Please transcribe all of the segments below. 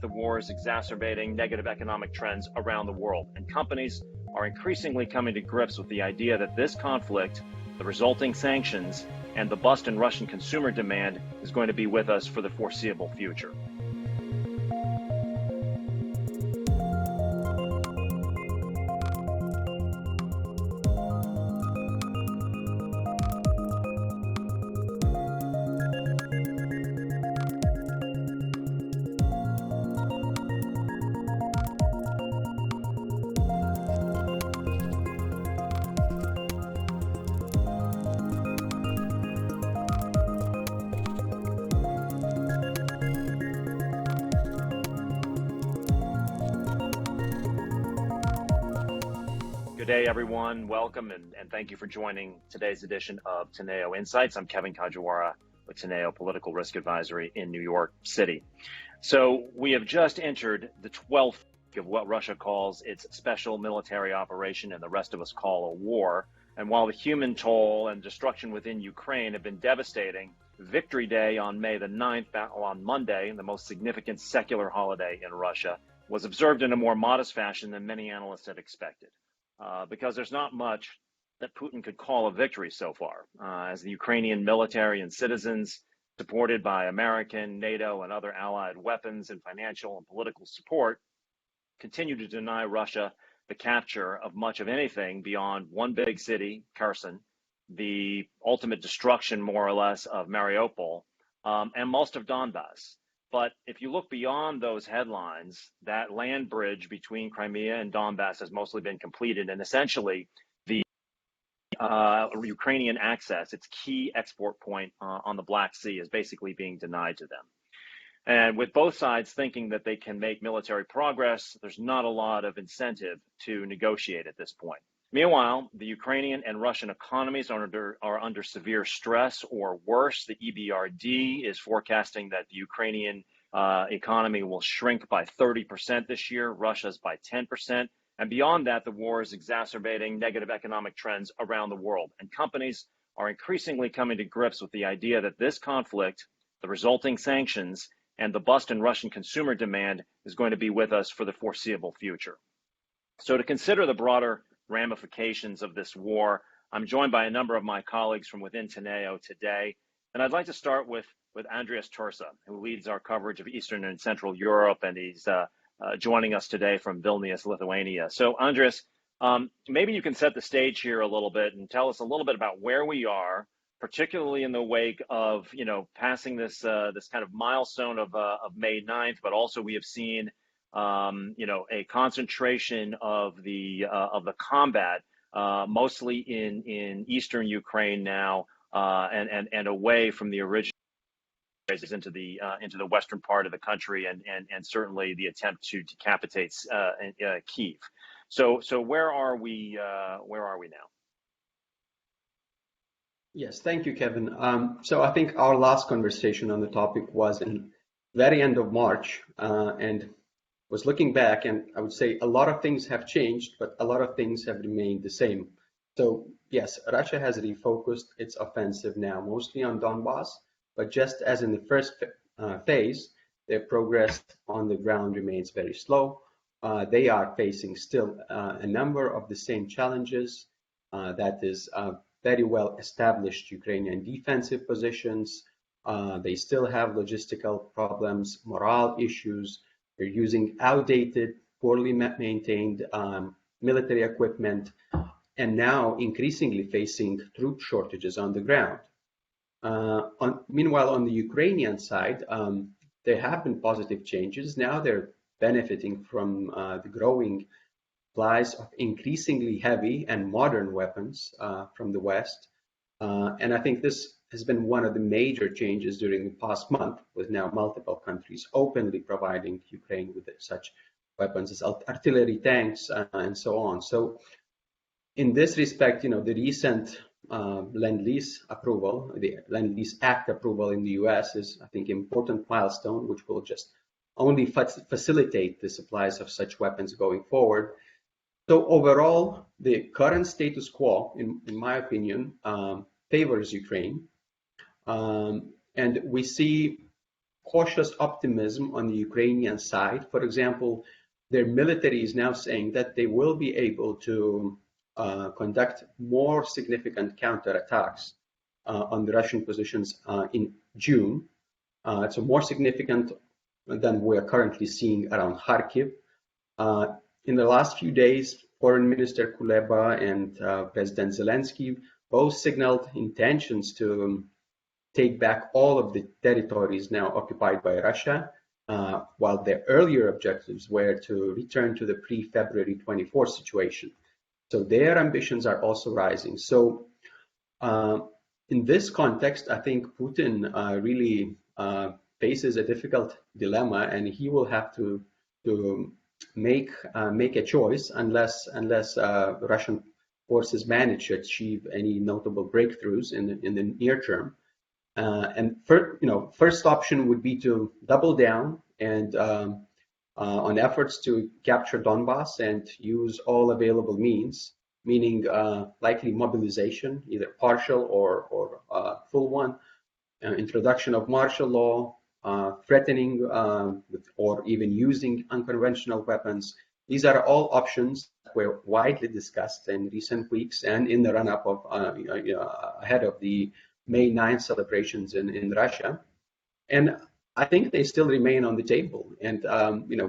The war is exacerbating negative economic trends around the world, and companies are increasingly coming to grips with the idea that this conflict, the resulting sanctions, and the bust in Russian consumer demand is going to be with us for the foreseeable future. Good day, everyone. Welcome and thank you for joining today's edition of Teneo Insights. I'm Kevin Kajiwara with Teneo Political Risk Advisory in New York City. So we have just entered the 12th of what Russia calls its special military operation and the rest of us call a war. And while the human toll and destruction within Ukraine have been devastating, Victory Day on May the 9th, on Monday, the most significant secular holiday in Russia, was observed in a more modest fashion than many analysts had expected. Because there's not much that Putin could call a victory so far, as the Ukrainian military and citizens, supported by American, NATO, and other allied weapons and financial and political support, continue to deny Russia the capture of much of anything beyond one big city, Kherson, the ultimate destruction, more or less, of Mariupol, and most of Donbass. But if you look beyond those headlines, that land bridge between Crimea and Donbass has mostly been completed, and essentially the Ukrainian access, its key export point on the Black Sea, is basically being denied to them. And with both sides thinking that they can make military progress, there's not a lot of incentive to negotiate at this point. Meanwhile, the Ukrainian and Russian economies are under severe stress, or worse. The EBRD is forecasting that the Ukrainian economy will shrink by 30% this year, Russia's by 10%. And beyond that, the war is exacerbating negative economic trends around the world. And companies are increasingly coming to grips with the idea that this conflict, the resulting sanctions, and the bust in Russian consumer demand is going to be with us for the foreseeable future. So to consider the broader ramifications of this war, I'm joined by a number of my colleagues from within Teneo today. And I'd like to start with Andrius Tursa, who leads our coverage of Eastern and Central Europe, and he's joining us today from Vilnius, Lithuania. So Andrius, maybe you can set the stage here a little bit and tell us a little bit about where we are, particularly in the wake of, passing this kind of milestone of May 9th, but also we have seen a concentration of the combat, mostly in eastern Ukraine now, and away from the original into the western part of the country, and certainly the attempt to decapitate Kyiv. So where are we now? Yes, thank you, Kevin. So I think our last conversation on the topic was in very end of March, and was looking back, and I would say a lot of things have changed, but a lot of things have remained the same. So yes, Russia has refocused its offensive now mostly on Donbass, but just as in the first phase, their progress on the ground remains very slow. They are facing still a number of the same challenges, that is very well established Ukrainian defensive positions. They still have logistical problems, morale issues. They're using outdated, poorly maintained military equipment, and now increasingly facing troop shortages on the ground. Meanwhile, on the Ukrainian side, there have been positive changes. Now they're benefiting from the growing supplies of increasingly heavy and modern weapons from the West. And I think this has been one of the major changes during the past month, with now multiple countries openly providing Ukraine with such weapons as artillery, tanks, and so on. So in this respect, the recent Lend-Lease approval, the Lend-Lease Act approval in the US is, I think, an important milestone, which will just only facilitate the supplies of such weapons going forward. So overall, the current status quo, in my opinion, favors Ukraine. And we see cautious optimism on the Ukrainian side. For example, their military is now saying that they will be able to conduct more significant counterattacks on the Russian positions in June. So more significant than we are currently seeing around Kharkiv. In the last few days, Foreign Minister Kuleba and President Zelensky both signaled intentions to take back all of the territories now occupied by Russia, while their earlier objectives were to return to the pre-February 24 situation. So their ambitions are also rising. So in this context, I think Putin really faces a difficult dilemma, and he will have to make a choice unless Russian forces manage to achieve any notable breakthroughs in the near term. And first option would be to double down and on efforts to capture Donbass and use all available means, meaning likely mobilization, either partial or full one, introduction of martial law, threatening or even using unconventional weapons. These are all options that were widely discussed in recent weeks and in the run-up of ahead of the May 9th celebrations in Russia. And I think they still remain on the table. And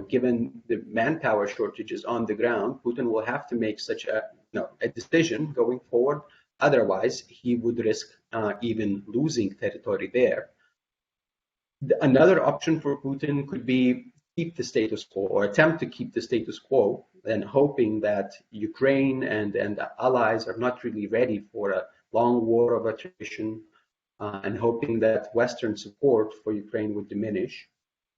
given the manpower shortages on the ground, Putin will have to make such a decision going forward. Otherwise, he would risk even losing territory there. Another option for Putin could be keep the status quo or attempt to keep the status quo, and hoping that Ukraine and the allies are not really ready for a long war of attrition, and hoping that Western support for Ukraine would diminish.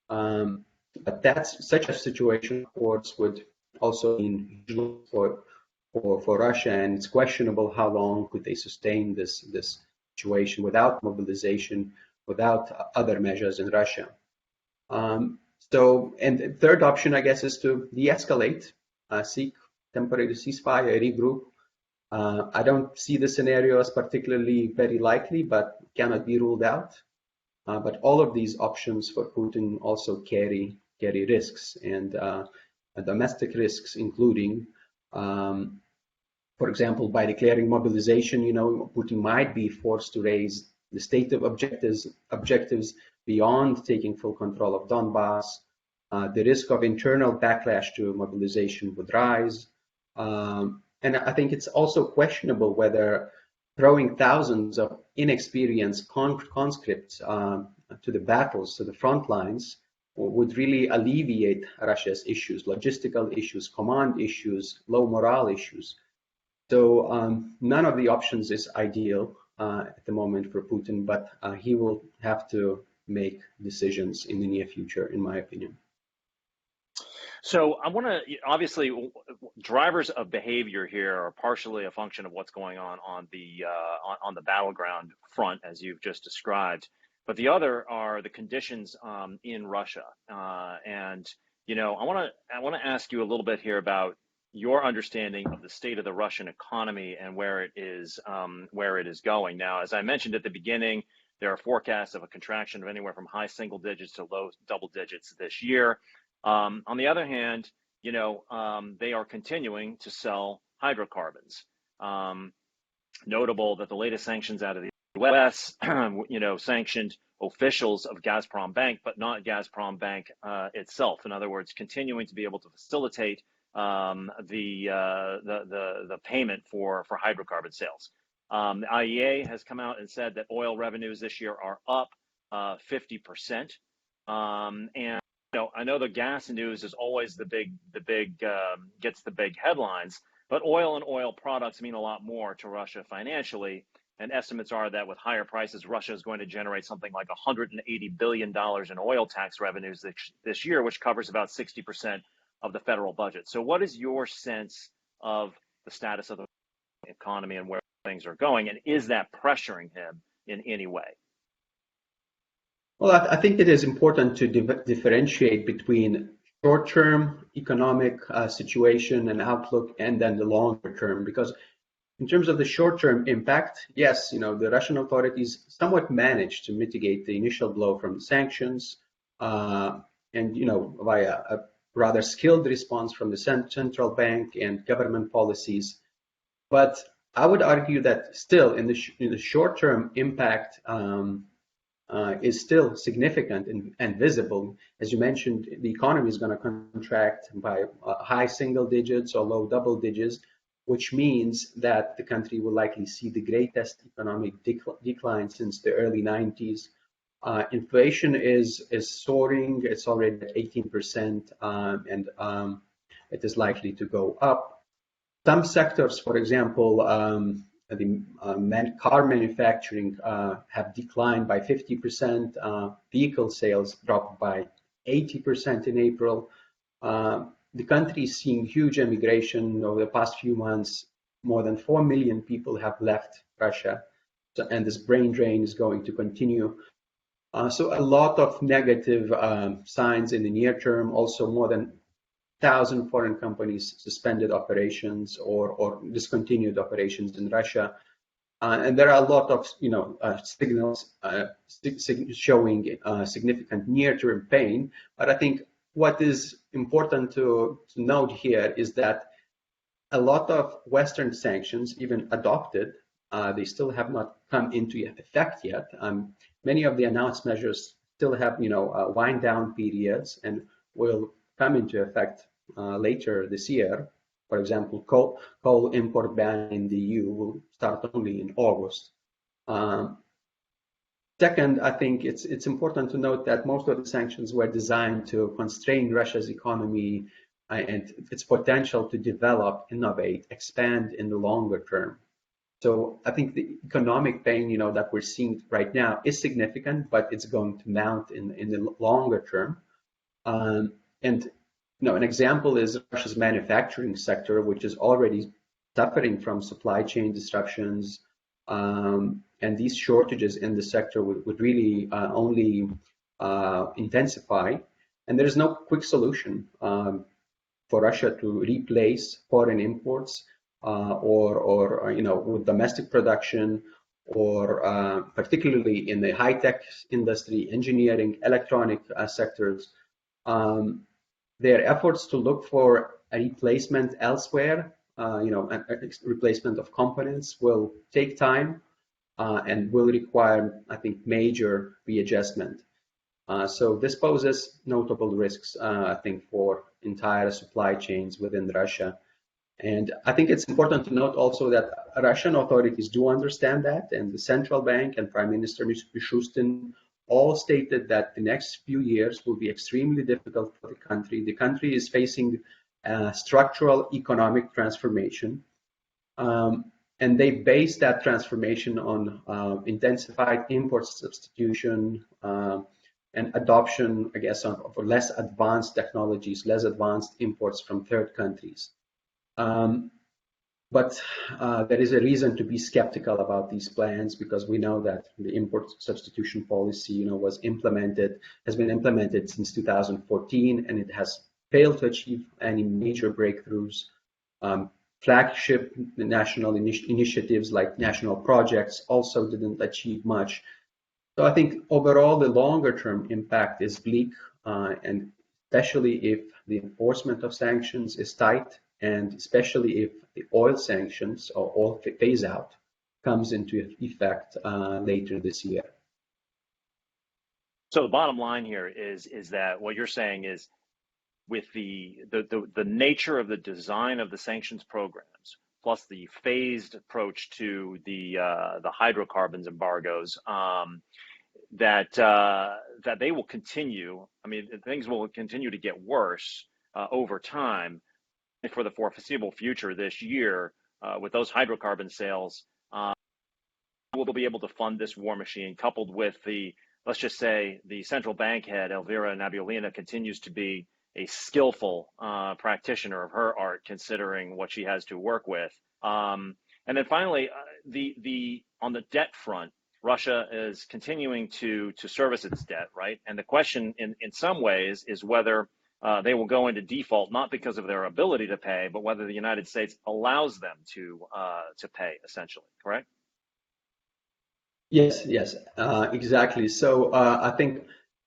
But that's such a situation, of course, would also mean for Russia, and it's questionable how long could they sustain this situation without mobilization, without other measures in Russia. And the third option, I guess, is to de-escalate, seek temporary ceasefire, regroup. I don't see the scenario as particularly very likely, but cannot be ruled out. But all of these options for Putin also carry risks, and domestic risks, including, for example, by declaring mobilization, Putin might be forced to raise the stated objectives beyond taking full control of Donbass. The risk of internal backlash to mobilization would rise. And I think it's also questionable whether throwing thousands of inexperienced conscripts to the battles, to the front lines, would really alleviate Russia's issues, logistical issues, command issues, low morale issues. So none of the options is ideal at the moment for Putin, but he will have to make decisions in the near future, in my opinion. So I want to, obviously, drivers of behavior here are partially a function of what's going on the battleground front, as you've just described, but the other are the conditions in Russia. And I want to ask you a little bit here about your understanding of the state of the Russian economy and where it is going. Now, as I mentioned at the beginning, there are forecasts of a contraction of anywhere from high single digits to low double digits this year. On the other hand, they are continuing to sell hydrocarbons. Notable that the latest sanctions out of the U.S., sanctioned officials of Gazprom Bank, but not Gazprom Bank itself. In other words, continuing to be able to facilitate the payment for hydrocarbon sales. The IEA has come out and said that oil revenues this year are up 50%, and I know the gas news is always gets the big headlines, but oil and oil products mean a lot more to Russia financially. And estimates are that with higher prices, Russia is going to generate something like $180 billion in oil tax revenues this year, which covers about 60% of the federal budget. So what is your sense of the status of the economy and where things are going? And is that pressuring him in any way? Well, I think it is important to differentiate between short-term economic situation and outlook and then the longer term, because in terms of the short-term impact, yes, the Russian authorities somewhat managed to mitigate the initial blow from the sanctions, and via a rather skilled response from the central bank and government policies. But I would argue that still in the short-term impact is still significant and visible. As you mentioned, the economy is going to contract by high single digits or low double digits, which means that the country will likely see the greatest economic decline since the early 90s. Inflation is soaring. It's already at 18%, and it is likely to go up. Some sectors, for example, the car manufacturing have declined by 50%. Vehicle sales dropped by 80% in April. The country is seeing huge immigration over the past few months. More than 4 million people have left Russia, and this brain drain is going to continue. So a lot of negative signs in the near term. Also, more than 1,000 foreign companies suspended operations or discontinued operations in Russia. And there are a lot of signals showing significant near-term pain. But I think what is important to note here is that a lot of Western sanctions, even adopted, they still have not come into effect yet. Many of the announced measures still have wind down periods and will come into effect later this year. For example, coal import ban in the EU will start only in August. Second, I think it's important to note that most of the sanctions were designed to constrain Russia's economy and its potential to develop, innovate, expand in the longer term. So I think the economic pain, that we're seeing right now is significant, but it's going to mount in the longer term. And an example is Russia's manufacturing sector, which is already suffering from supply chain disruptions, and these shortages in the sector would really only intensify. And there is no quick solution for Russia to replace foreign imports or with domestic production, or particularly in the high-tech industry, engineering, electronic sectors. Their efforts to look for a replacement elsewhere, a replacement of components, will take time and will require, I think, major readjustment. So this poses notable risks, I think, for entire supply chains within Russia. And I think it's important to note also that Russian authorities do understand that, and the central bank and Prime Minister Mishustin all stated that the next few years will be extremely difficult for the country. The country is facing structural economic transformation, and they base that transformation on intensified import substitution and adoption, I guess, of less advanced technologies, less advanced imports from third countries. But there is a reason to be skeptical about these plans, because we know that the import substitution policy, has been implemented since 2014, and it has failed to achieve any major breakthroughs. Flagship national initiatives like national projects also didn't achieve much. So I think overall the longer term impact is bleak, and especially if the enforcement of sanctions is tight, and especially if the oil sanctions or oil phase out comes into effect later this year. So the bottom line here is that what you're saying is, with the nature of the design of the sanctions programs, plus the phased approach to the hydrocarbons embargoes, that they will continue. I mean, things will continue to get worse over time. For the foreseeable future this year, with those hydrocarbon sales, we'll be able to fund this war machine, coupled with let's just say, the central bank head, Elvira Nabiullina, continues to be a skillful practitioner of her art, considering what she has to work with. And then finally, on the debt front, Russia is continuing to service its debt, right? And the question in some ways is whether they will go into default, not because of their ability to pay, but whether the United States allows them to pay, essentially, correct? Yes, exactly. So I think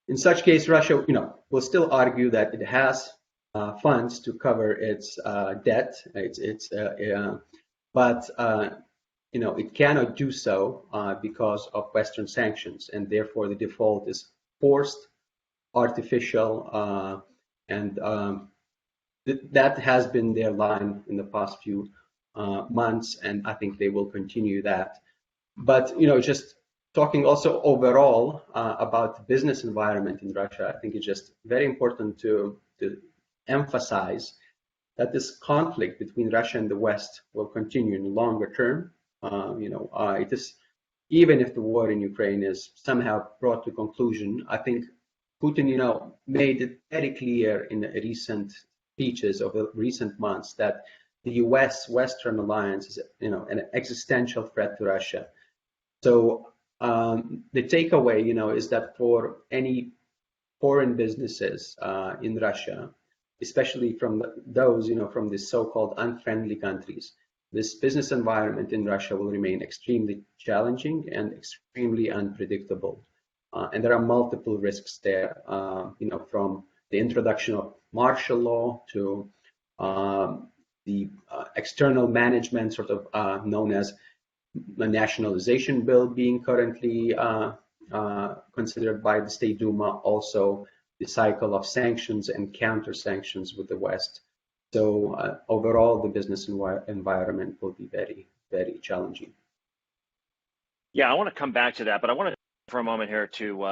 In such case, Russia, will still argue that it has funds to cover its debt, but it cannot do so because of Western sanctions, and therefore the default is forced, artificial, and that has been their line in the past few months, and I think they will continue that. But just talking also overall about the business environment in Russia, I think it's just very important to emphasize that this conflict between Russia and the West will continue in the longer term. It is, even if the war in Ukraine is somehow brought to conclusion, I think Putin, made it very clear in the recent speeches of the recent months that the U.S. Western alliance is, an existential threat to Russia. So the takeaway, is that for any foreign businesses in Russia, especially from those, from the so-called unfriendly countries, this business environment in Russia will remain extremely challenging and extremely unpredictable. And there are multiple risks there, from the introduction of martial law to the external management, sort of known as the nationalization bill being currently considered by the State Duma, also the cycle of sanctions and counter sanctions with the West. So overall, the business environment will be very, very challenging. Yeah, I want to come back to that, but I want to for a moment here to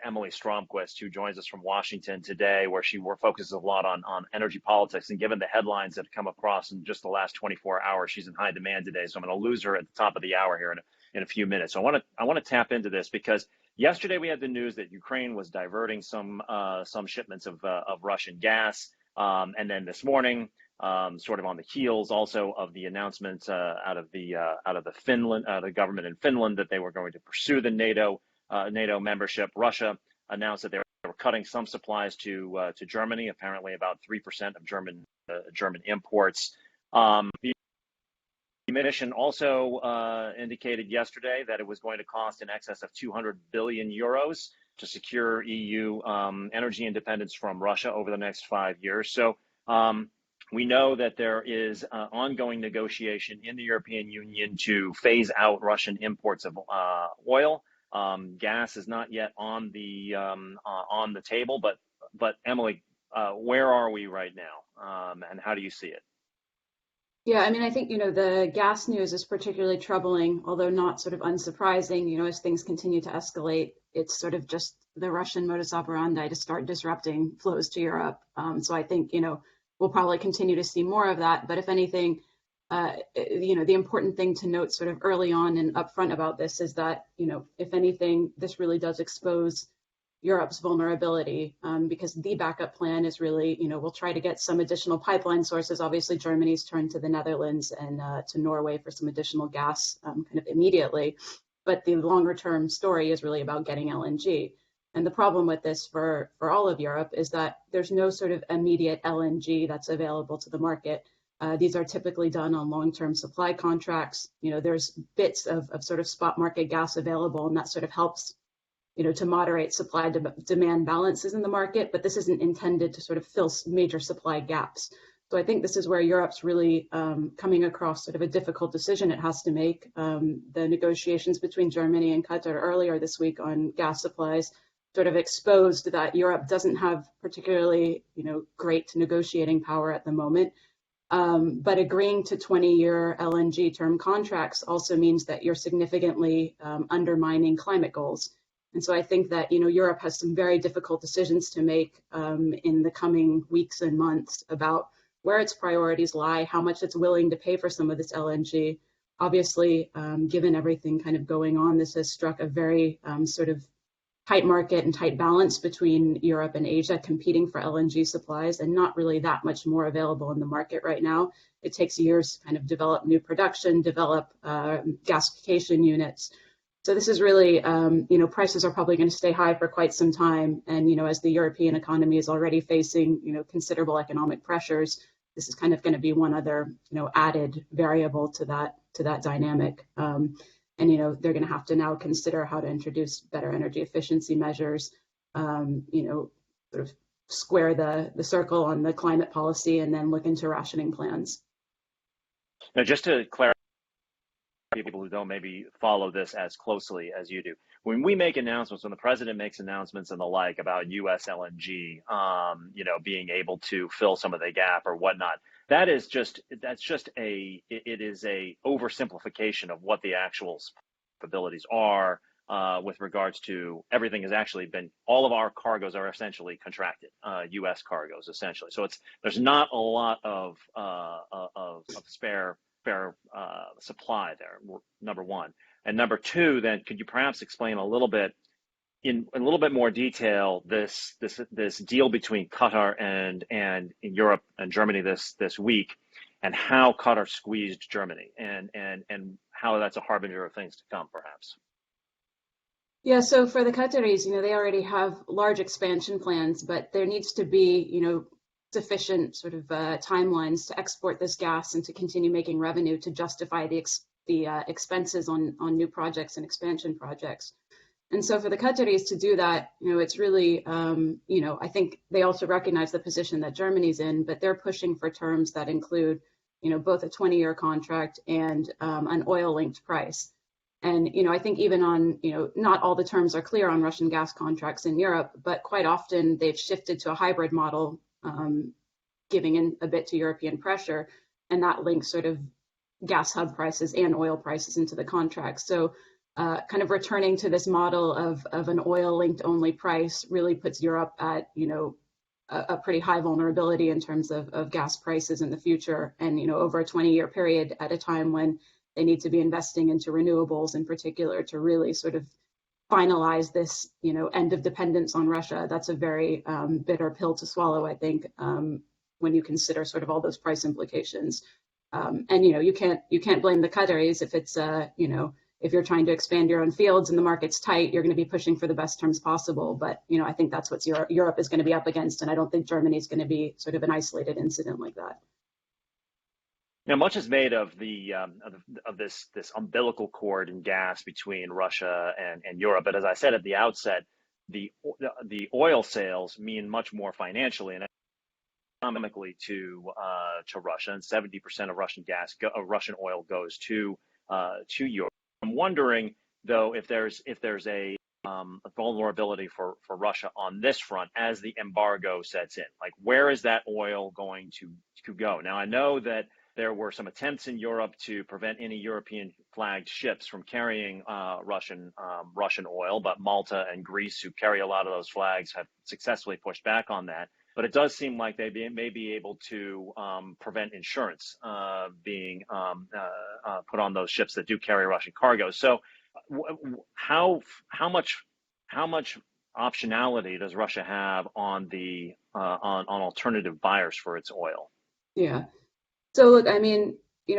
Emily Stromquist, who joins us from Washington today, where she focuses a lot on energy politics. And given the headlines that have come across in just the last 24 hours, she's in high demand today. So I'm going to lose her at the top of the hour here in a few minutes. So I want to tap into this because yesterday we had the news that Ukraine was diverting some shipments of Russian gas, and then this morning, sort of on the heels also of the announcement out of the government in Finland that they were going to pursue the NATO membership. Russia announced that they were cutting some supplies to Germany, apparently about 3% of German imports. The mission also indicated yesterday that it was going to cost in excess of 200 billion euros to secure EU energy independence from Russia over the next 5 years. So we know that there is ongoing negotiation in the European Union to phase out Russian imports of oil. Gas is not yet on the table, but Emily, where are we right now, and how do you see it? Yeah, I mean, I think, the gas news is particularly troubling, although not sort of unsurprising, as things continue to escalate. It's sort of just the Russian modus operandi to start disrupting flows to Europe. So I think, we'll probably continue to see more of that. But if anything, the important thing to note sort of early on and upfront about this is that, if anything, this really does expose Europe's vulnerability, because the backup plan is really, we'll try to get some additional pipeline sources. Obviously, Germany's turned to the Netherlands and to Norway for some additional gas kind of immediately. But the longer term story is really about getting LNG. And the problem with this for all of Europe is that there's no sort of immediate LNG that's available to the market. These are typically done on long-term supply contracts. There's bits of sort of spot market gas available, and that sort of helps, to moderate supply demand balances in the market, but this isn't intended to sort of fill major supply gaps. So I think this is where Europe's really coming across sort of a difficult decision it has to make. The negotiations between Germany and Qatar earlier this week on gas supplies sort of exposed that Europe doesn't have particularly, great negotiating power at the moment. But agreeing to 20-year LNG term contracts also means that you're significantly undermining climate goals. And so I think that, Europe has some very difficult decisions to make in the coming weeks and months about where its priorities lie, how much it's willing to pay for some of this LNG. Obviously, given everything kind of going on, this has struck a very sort of tight market and tight balance between Europe and Asia competing for LNG supplies, and not really that much more available in the market right now. It takes years to kind of develop new production, develop gasification units. So this is really, prices are probably going to stay high for quite some time. And, as the European economy is already facing, considerable economic pressures, this is kind of going to be one other, added variable to that dynamic. And, they're going to have to now consider how to introduce better energy efficiency measures. sort of square the circle on the climate policy and then look into rationing plans. Now, just to clarify, people who don't maybe follow this as closely as you do, when we make announcements, when the president makes announcements and the like about U.S. LNG, being able to fill some of the gap or whatnot, it is a oversimplification of what the actual capabilities are with regards to everything has actually been, all of our cargoes are essentially contracted, U.S. cargoes essentially. So there's not a lot of spare supply there, number one. And number two, then could you perhaps explain a little bit in a little bit more detail this deal between Qatar and in Europe and Germany this week, and how Qatar squeezed Germany and how that's a harbinger of things to come, perhaps? Yeah, so for the Qataris, they already have large expansion plans, but there needs to be, sufficient sort of timelines to export this gas and to continue making revenue to justify the expenses on new projects and expansion projects. And so for the Qataris to do that, it's really, I think they also recognize the position that Germany's in, but they're pushing for terms that include, both a 20-year contract and an oil-linked price. And, I think even on, not all the terms are clear on Russian gas contracts in Europe, but quite often they've shifted to a hybrid model, giving in a bit to European pressure, and that links sort of gas hub prices and oil prices into the contract. So kind of returning to this model of an oil-linked only price really puts Europe at, a pretty high vulnerability in terms of gas prices in the future, and, over a 20-year period at a time when they need to be investing into renewables in particular to really sort of finalize this, end of dependence on Russia. That's a very bitter pill to swallow, I think, when you consider sort of all those price implications. And you can't blame the Qataris if it's if you're trying to expand your own fields and the market's tight, you're going to be pushing for the best terms possible. But I think that's what Europe is going to be up against, and I don't think Germany is going to be sort of an isolated incident like that. Now, much is made of this umbilical cord in gas between Russia and Europe. But as I said at the outset, the oil sales mean much more financially and economically to Russia, and 70% of Russian oil goes to Europe. I'm wondering though if there's a vulnerability for Russia on this front as the embargo sets in. Like, where is that oil going to go? Now, I know that there were some attempts in Europe to prevent any European flagged ships from carrying Russian oil, but Malta and Greece, who carry a lot of those flags, have successfully pushed back on that. But it does seem like they may be able to prevent insurance being put on those ships that do carry Russian cargo. So, how much optionality does Russia have on on alternative buyers for its oil? Yeah. So look, I mean,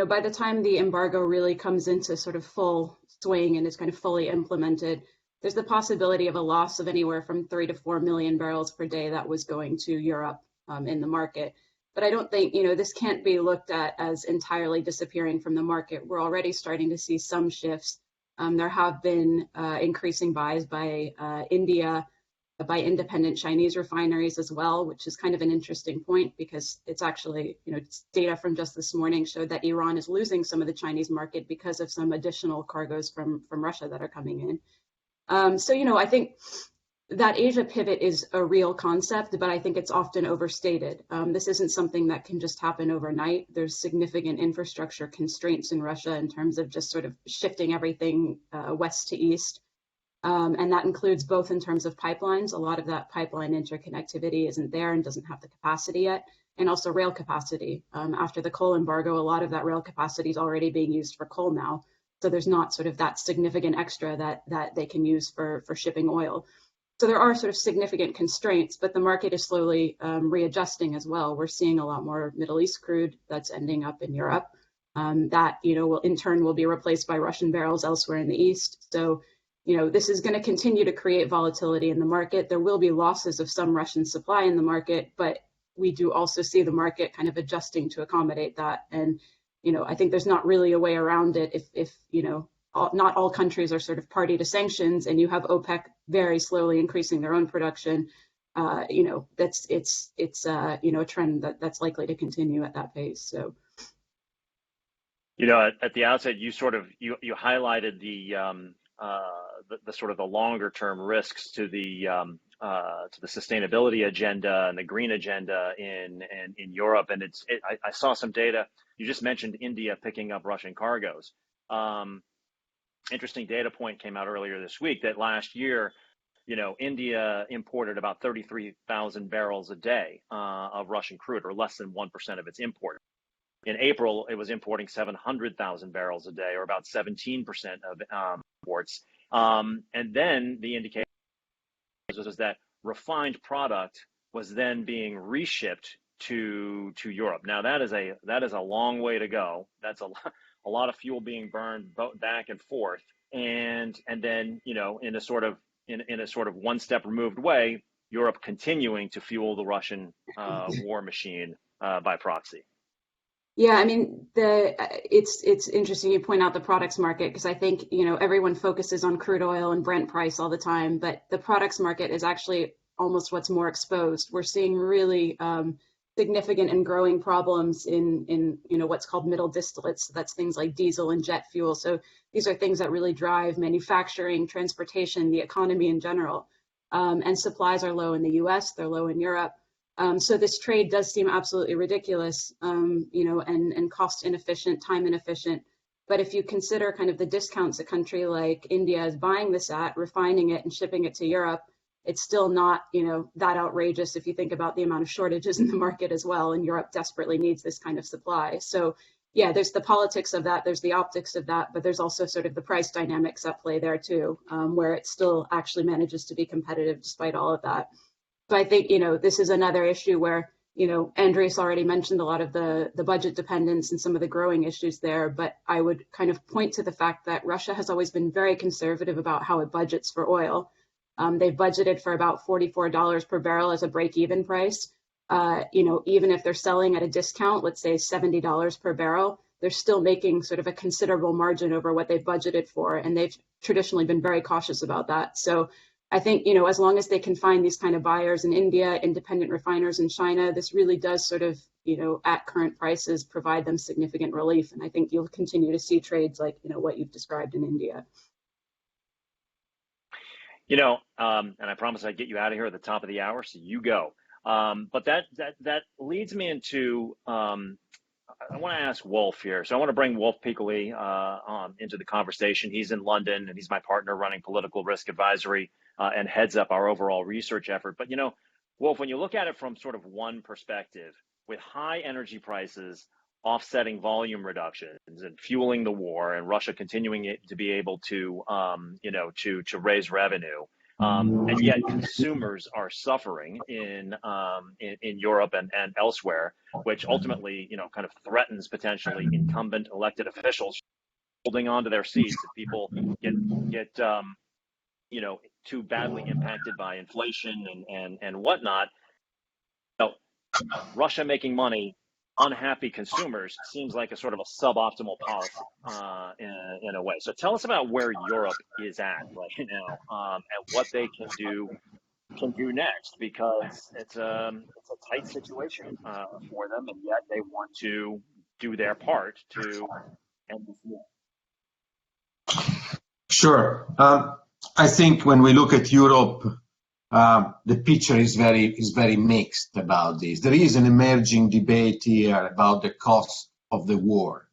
by the time the embargo really comes into sort of full swing and is kind of fully implemented, there's the possibility of a loss of anywhere from 3 to 4 million barrels per day that was going to Europe in the market. But I don't think, this can't be looked at as entirely disappearing from the market. We're already starting to see some shifts. There have been increasing buys by India, by independent Chinese refineries as well, which is kind of an interesting point because it's actually, data from just this morning showed that Iran is losing some of the Chinese market because of some additional cargoes from Russia that are coming in. So, I think that Asia pivot is a real concept, but I think it's often overstated. This isn't something that can just happen overnight. There's significant infrastructure constraints in Russia in terms of just sort of shifting everything west to east. And that includes both in terms of pipelines. A lot of that pipeline interconnectivity isn't there and doesn't have the capacity yet, and also rail capacity. After the coal embargo, a lot of that rail capacity is already being used for coal now. So there's not sort of that significant extra that they can use for shipping oil. So there are sort of significant constraints, but the market is slowly readjusting as well. We're seeing a lot more Middle East crude that's ending up in Europe. That, will be replaced by Russian barrels elsewhere in the East. So, this is going to continue to create volatility in the market. There will be losses of some Russian supply in the market, but we do also see the market kind of adjusting to accommodate that. And, I think there's not really a way around it. If not all countries are sort of party to sanctions, and you have OPEC very slowly increasing their own production. It's a trend that's likely to continue at that pace. So, at the outset, you highlighted the sort of the longer term risks to the sustainability agenda and the green agenda in Europe, and I saw some data. You just mentioned India picking up Russian cargoes. Interesting data point came out earlier this week that last year, India imported about 33,000 barrels a day of Russian crude, or less than 1% of its import. In April, it was importing 700,000 barrels a day, or about 17% of imports. And then the indication was that refined product was then being reshipped to Europe. Now that is a long way to go. That's a lot of fuel being burned back and forth, and then in a sort of one step removed way, Europe continuing to fuel the Russian war machine by proxy. Yeah, I mean, it's interesting you point out the products market, because I think, everyone focuses on crude oil and Brent price all the time, but the products market is actually almost what's more exposed. We're seeing really significant and growing problems in what's called middle distillates. So that's things like diesel and jet fuel. So these are things that really drive manufacturing, transportation, the economy in general. And supplies are low in the US, they're low in Europe. So this trade does seem absolutely ridiculous, and cost inefficient, time inefficient. But if you consider kind of the discounts a country like India is buying this at, refining it and shipping it to Europe, it's still not, that outrageous if you think about the amount of shortages in the market as well. And Europe desperately needs this kind of supply. So yeah, there's the politics of that, there's the optics of that, but there's also sort of the price dynamics at play there too, where it still actually manages to be competitive despite all of that. So I think, this is another issue where, Andrius already mentioned a lot of the budget dependence and some of the growing issues there, but I would kind of point to the fact that Russia has always been very conservative about how it budgets for oil. They've budgeted for about $44 per barrel as a break-even price. Even if they're selling at a discount, let's say $70 per barrel, they're still making sort of a considerable margin over what they've budgeted for, and they've traditionally been very cautious about that. So I think, as long as they can find these kind of buyers in India, independent refiners in China, this really does sort of, at current prices, provide them significant relief. And I think you'll continue to see trades like, what you've described in India. And I promise I'd get you out of here at the top of the hour, so you go. But that leads me into, I want to ask Wolf here. So I want to bring Wolf Piccoli into the conversation. He's in London, and he's my partner running Political Risk Advisory and heads up our overall research effort. But, Wolf, when you look at it from sort of one perspective, with high energy prices offsetting volume reductions and fueling the war, and Russia continuing to be able to, to raise revenue, and yet consumers are suffering in Europe and elsewhere, which ultimately, kind of threatens potentially incumbent elected officials holding on to their seats if people get too badly impacted by inflation and whatnot. Russia making money, unhappy consumers seems like a sort of a suboptimal policy in a way. So tell us about where Europe is at right now, and what they can do next, because it's a tight situation for them, and yet they want to do their part to end this war. Sure. I think when we look at Europe, the picture is very mixed about this. There is an emerging debate here about the cost of the war.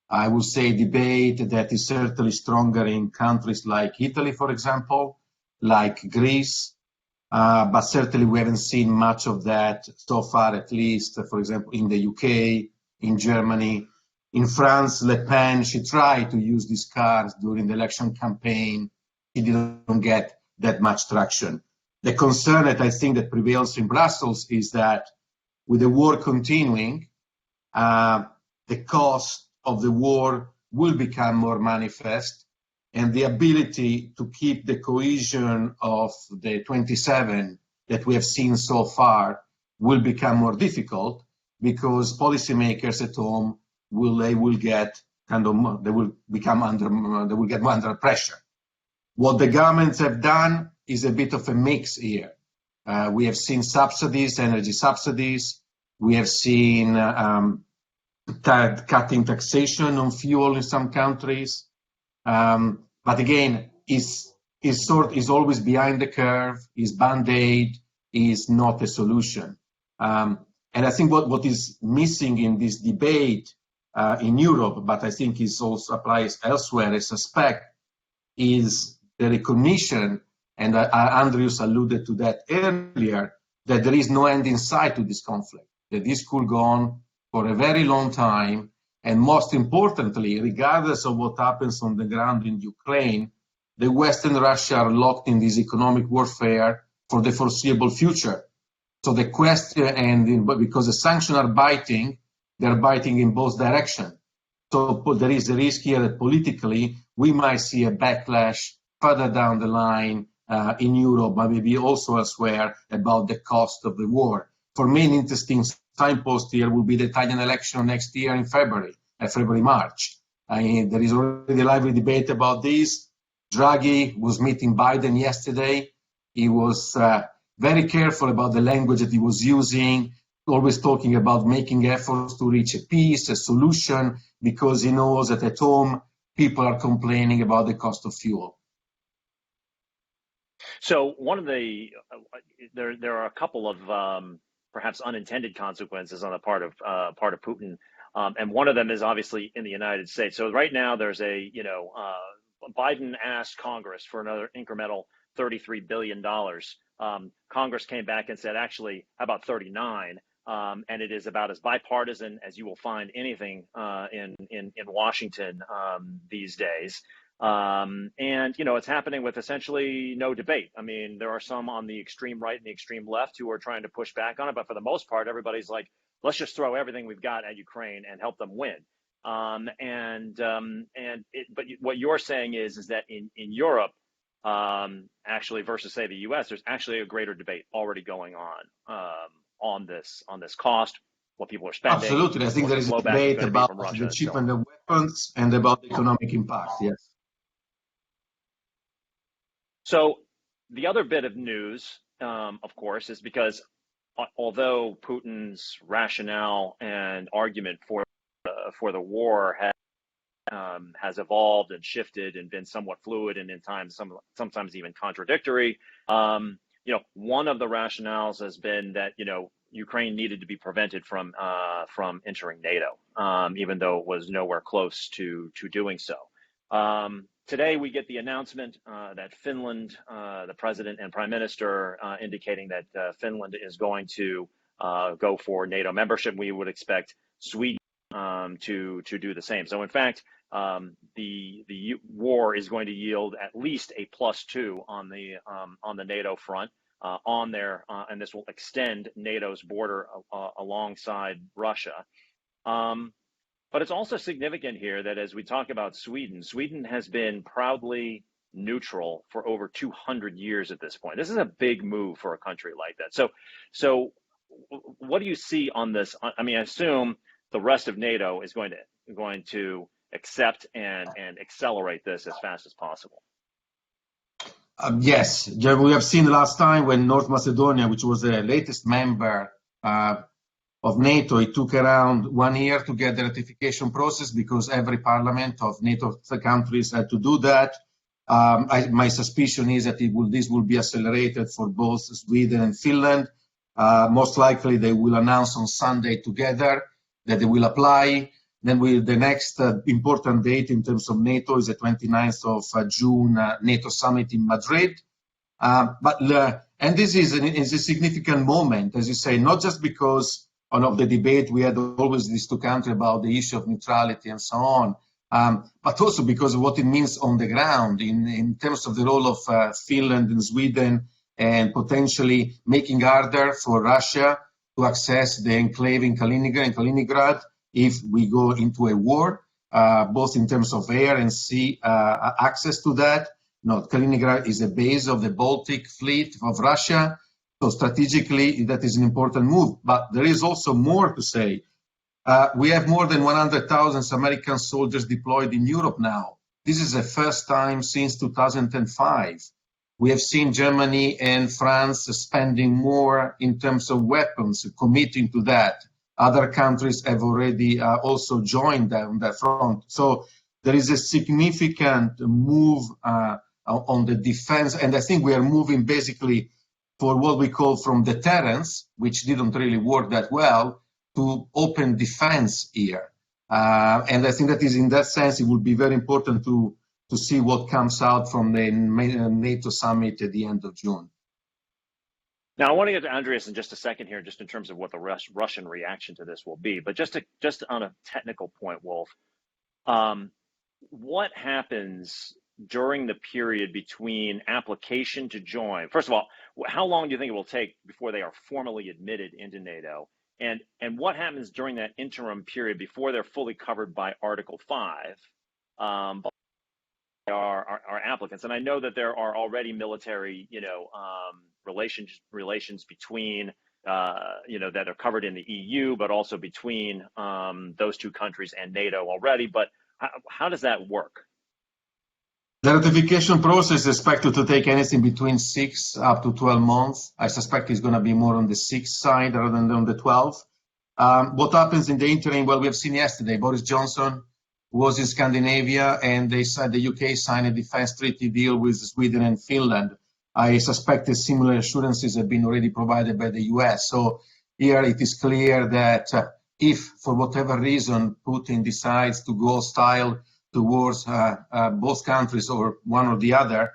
I would say a debate that is certainly stronger in countries like Italy, for example, like Greece, but certainly we haven't seen much of that so far, at least, for example, in the UK, in Germany. In France, Le Pen, she tried to use these cards during the election campaign. She didn't get that much traction. The concern that I think that prevails in Brussels is that with the war continuing, the cost of the war will become more manifest, and the ability to keep the cohesion of the 27 that we have seen so far will become more difficult, because policymakers at home will get they will get under pressure. What the governments have done is a bit of a mix here. We have seen subsidies, energy subsidies. We have seen cutting taxation on fuel in some countries. But again, is always behind the curve, is Band-Aid, is not a solution. And I think what is missing in this debate in Europe, but I think it also applies elsewhere, I suspect, is the recognition, and Andrius alluded to that earlier, that there is no end in sight to this conflict, that this could go on for a very long time, and most importantly, regardless of what happens on the ground in Ukraine, the West and Russia are locked in this economic warfare for the foreseeable future. So the question, because the sanctions are biting, they're biting in both directions. So there is a risk here that politically we might see a backlash further down the line in Europe, but maybe also elsewhere, about the cost of the war. For me, an interesting signpost here will be the Italian election next year in February, March. There is already a lively debate about this. Draghi was meeting Biden yesterday. He was very careful about the language that he was using, always talking about making efforts to reach a peace, a solution, because he knows that at home people are complaining about the cost of fuel. So one of the there are a couple of perhaps unintended consequences on the part of Putin, and one of them is obviously in the United States. So right now there's Biden asked Congress for another incremental $33 billion. Congress came back and said, actually, how about 39? And it is about as bipartisan as you will find anything in Washington these days. And, it's happening with essentially no debate. I mean, there are some on the extreme right and the extreme left who are trying to push back on it. But for the most part, everybody's like, let's just throw everything we've got at Ukraine and help them win. But what you're saying is that in Europe, actually versus say the U.S., there's actually a greater debate already going on this cost, what people are spending. Absolutely, I think there is a debate about the shipment of weapons and about the economic impact. Yes. So the other bit of news, of course, is because although Putin's rationale and argument for the war has evolved and shifted and been somewhat fluid and in times sometimes even contradictory. One of the rationales has been that Ukraine needed to be prevented from entering NATO, even though it was nowhere close to doing so. Today we get the announcement that Finland, the president and prime minister, indicating that Finland is going to go for NATO membership. We would expect Sweden to do the same. So in fact, the war is going to yield at least a +2 on the NATO front and this will extend NATO's border alongside Russia. But it's also significant here that as we talk about Sweden has been proudly neutral for over 200 years at this point. This is a big move for a country like that. So what do you see on this? I mean, I assume the rest of NATO is going to accept and accelerate this as fast as possible. Yes, we have seen the last time when North Macedonia, which was the latest member of NATO, it took around 1 year to get the ratification process because every parliament of NATO countries had to do that. My suspicion is that this will be accelerated for both Sweden and Finland. Most likely they will announce on Sunday together that they will apply. Then the next important date in terms of NATO is the 29th of June, NATO summit in Madrid. And this is a significant moment, as you say, not just because of the debate we had always these two countries about the issue of neutrality and so on, but also because of what it means on the ground in terms of the role of Finland and Sweden and potentially making harder for Russia to access the enclave in Kaliningrad if we go into a war, both in terms of air and sea access to that. Kaliningrad is a base of the Baltic fleet of Russia. So strategically, that is an important move. But there is also more to say. We have more than 100,000 American soldiers deployed in Europe now. This is the first time since 2005. We have seen Germany and France spending more in terms of weapons, committing to that. Other countries have already also joined on that front. So there is a significant move on the defense, and I think we are moving basically for what we call from deterrence, which didn't really work that well, to open defense here. And I think that is, in that sense, it would be very important to see what comes out from the NATO summit at the end of June. Now, I want to get to Andrius in just a second here, just in terms of what the Russian reaction to this will be. But just on a technical point, Wolf, what happens during the period between application to join? First of all, how long do you think it will take before they are formally admitted into NATO? And what happens during that interim period before they're fully covered by Article 5? Are applicants, and I know that there are already military, relations between, that are covered in the EU, but also between those two countries and NATO already. But how does that work? The ratification process is expected to take anything between 6 up to 12 months. I suspect it's going to be more on the 6 side rather than on the 12. What happens in the interim? Well, we have seen yesterday, Boris Johnson was in Scandinavia, and they said the UK signed a defense treaty deal with Sweden and Finland. I suspect that similar assurances have been already provided by the US. So here it is clear that if, for whatever reason, Putin decides to go hostile towards both countries or one or the other,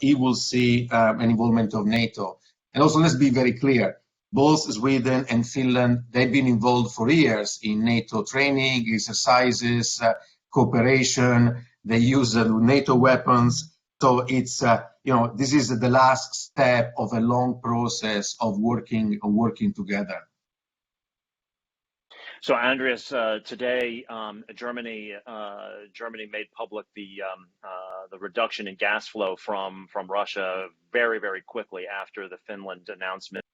he will see an involvement of NATO. And also, let's be very clear, both Sweden and Finland, they've been involved for years in NATO training, exercises, cooperation. They use NATO weapons. So it's, this is the last step of a long process of working together. So, Andrius, today, Germany made public the reduction in gas flow from Russia very, very quickly after the Finland announcement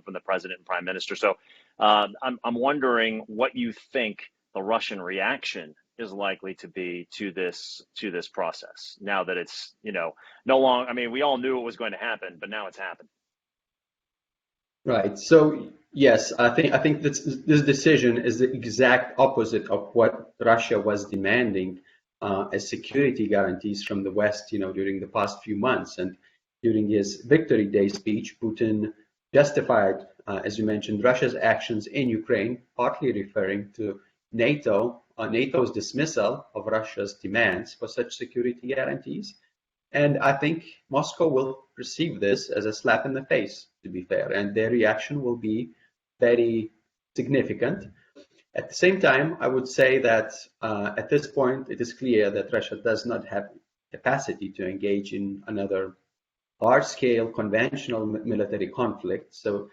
from the president and prime minister. So, I'm wondering what you think the Russian reaction is likely to be to this process now that it's no longer. I mean, we all knew it was going to happen, but now it's happened. Right. So yes, I think this decision is the exact opposite of what Russia was demanding as security guarantees from the West, during the past few months. And during his Victory Day speech, Putin justified, as you mentioned, Russia's actions in Ukraine, partly referring to NATO's dismissal of Russia's demands for such security guarantees. And I think Moscow will perceive this as a slap in the face, to be fair, and their reaction will be very significant. At the same time, I would say that at this point, it is clear that Russia does not have capacity to engage in another large-scale conventional military conflict. So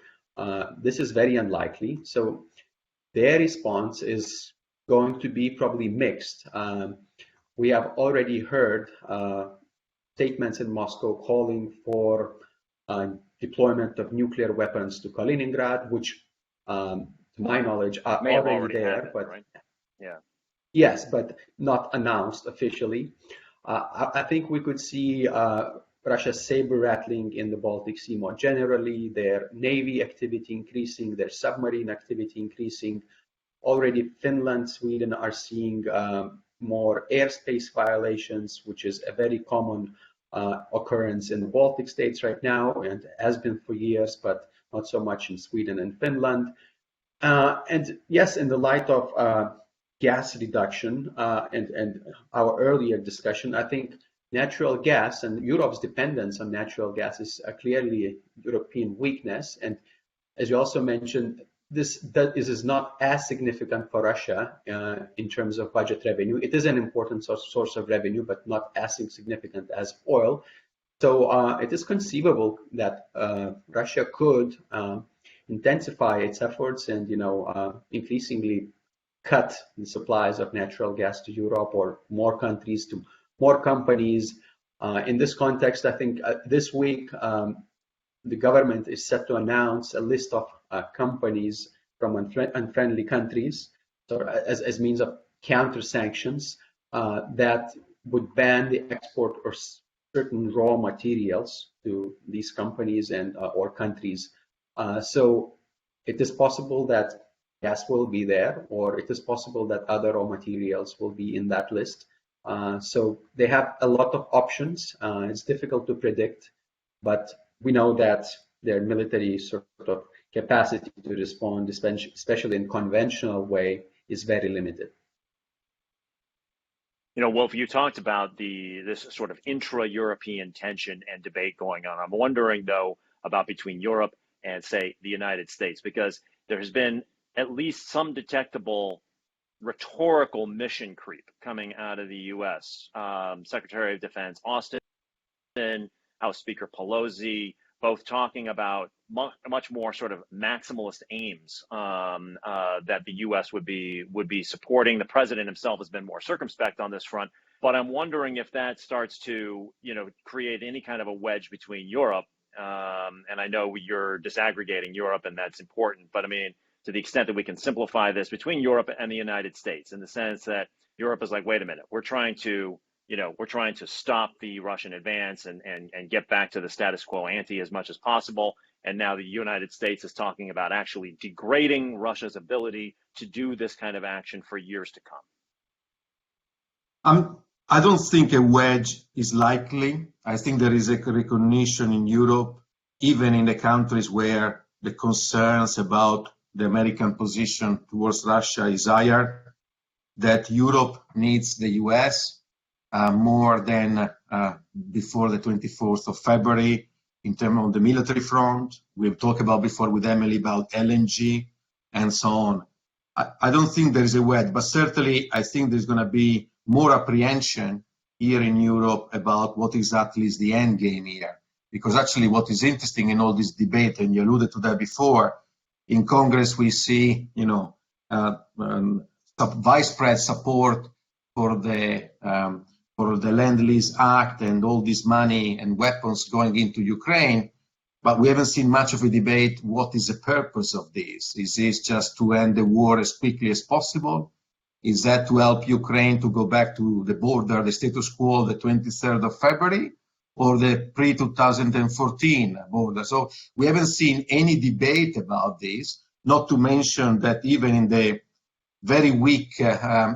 this is very unlikely. So their response is going to be probably mixed. We have already heard statements in Moscow calling for deployment of nuclear weapons to Kaliningrad, which, to my knowledge, are already there. Happened, but right? Yeah. Yes, but not announced officially. I think we could see Russia saber rattling in the Baltic Sea more generally, their Navy activity increasing, their submarine activity increasing. Already Finland, Sweden are seeing more airspace violations, which is a very common occurrence in the Baltic states right now, and has been for years, but not so much in Sweden and Finland. And yes, in the light of gas reduction and our earlier discussion, I think natural gas and Europe's dependence on natural gas is clearly a European weakness. And as you also mentioned, this is not as significant for Russia in terms of budget revenue. It is an important source of revenue, but not as significant as oil. So it is conceivable that Russia could intensify its efforts and, increasingly cut the supplies of natural gas to Europe or more countries, to more companies. In this context, I think this week, the government is set to announce a list of companies from unfriendly countries as means of counter sanctions that would ban the export of certain raw materials to these companies and or countries. So it is possible that gas will be there, or it is possible that other raw materials will be in that list. So they have a lot of options. It's difficult to predict, but we know that their military sort of capacity to respond, especially in conventional way, is very limited. You know, Wolf, you talked about this sort of intra-European tension and debate going on. I'm wondering, though, about between Europe and, say, the United States, because there has been at least some detectable rhetorical mission creep coming out of the U.S. Secretary of Defense Austin, House Speaker Pelosi, both talking about much more sort of maximalist aims that the U.S. would be supporting. The president himself has been more circumspect on this front, but I'm wondering if that starts to, you know, create any kind of a wedge between Europe. And I know you're disaggregating Europe, and that's important, but I mean, to the extent that we can simplify this, between Europe and the United States, in the sense that Europe is like, wait a minute, we're trying to stop the Russian advance and get back to the status quo ante as much as possible. And now the United States is talking about actually degrading Russia's ability to do this kind of action for years to come. I don't think a wedge is likely. I think there is a recognition in Europe, even in the countries where the concerns about the American position towards Russia is higher, that Europe needs the US more than before the 24th of February in terms of the military front. We've talked about before with Emily about LNG and so on. I don't think there is a wedge, but certainly I think there's going to be more apprehension here in Europe about what exactly is the end game here. Because actually what is interesting in all this debate, and you alluded to that before, in Congress we see, you know, widespread support for the Lend-Lease Act and all this money and weapons going into Ukraine, but we haven't seen much of a debate. What is the purpose of this? Is this just to end the war as quickly as possible? Is that to help Ukraine to go back to the border, the status quo, the 23rd of February, or the pre-2014 border? So we haven't seen any debate about this, not to mention that even in the very weak